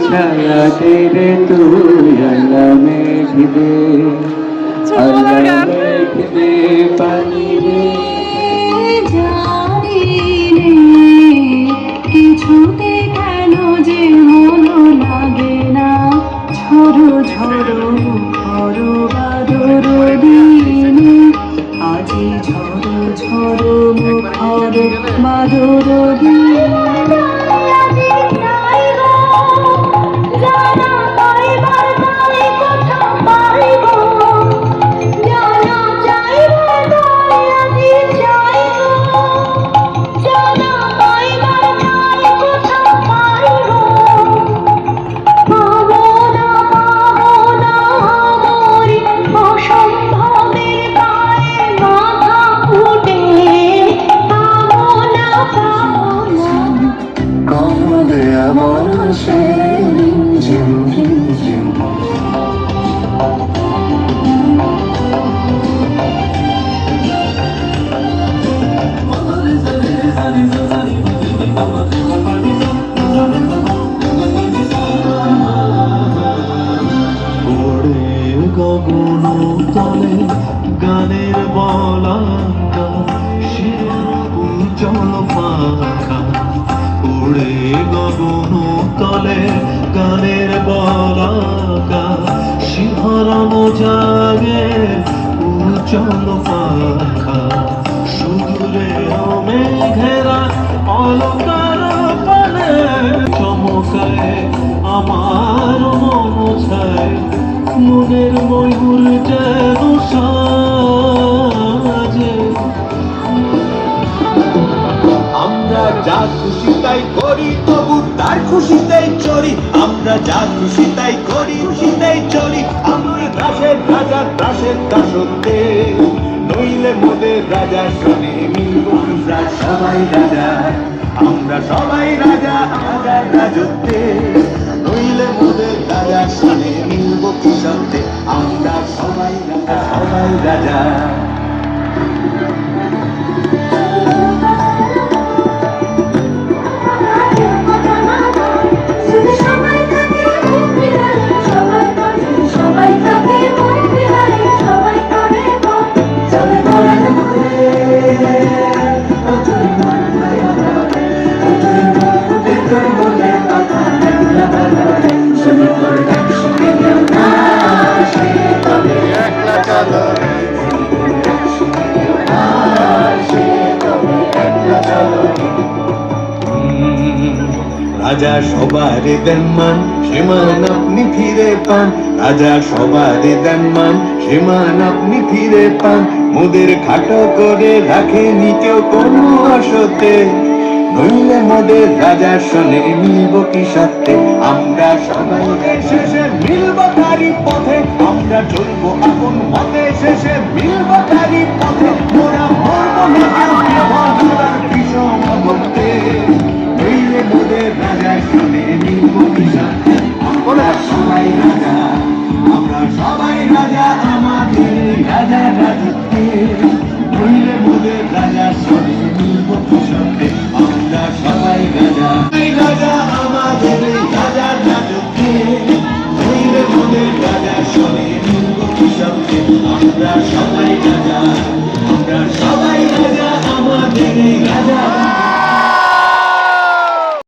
ছায়া তেরে তুই আল্লাহ মেঘে আল্লাহ মেঘে পানি জানি রে কিছুতে কেন যে মন লাগে না ঝড়ো ঝড়ো ঝড়ো বাদর দিনে আজি ঝড়ো ঝড়ো মুখর বাদর দিনে গগন তলে গানের বলাকা উজ্জ্বল পাখা উড়ে গগন তলে গানের বলাকা শিহরণ জাগে উজ্জ্বল পাখা সুদূরে মেঘেরা অলকার পানে চমকায় আমার মন ছায় মনের ময়ূর যেন সাজে আমরা যা খুশি তাই করি তবু তার খুশিতেই চলি আমরা যা খুশি তাই করি খুশিতেই চলি আমরা দাসের রাজা দাসের দাসত্বে নইলে মোদের রাজা শোনে মিলব আমরা সবাই রাজা আমরা সবাই রাজা রাজার রাজত্বে নইলে মোদের রাজা শোনে মিলব কি সত্যে আমরা সবাই রাজা সবাই রাজা রাজা সবার দেন মান সীমান আপনি ফিরে পান রাজা সবার দেন মান সীমান আপনি ফিরে পান মোদের খাটো করে রাখেনি কেউ কোনো আসতে নইলে মোদের রাজা শোনে মিলব কি সত্যে আমরা সবাই শেষে মিলব তারই পথে আমরা চলবো আপন মতে শেষে মিলব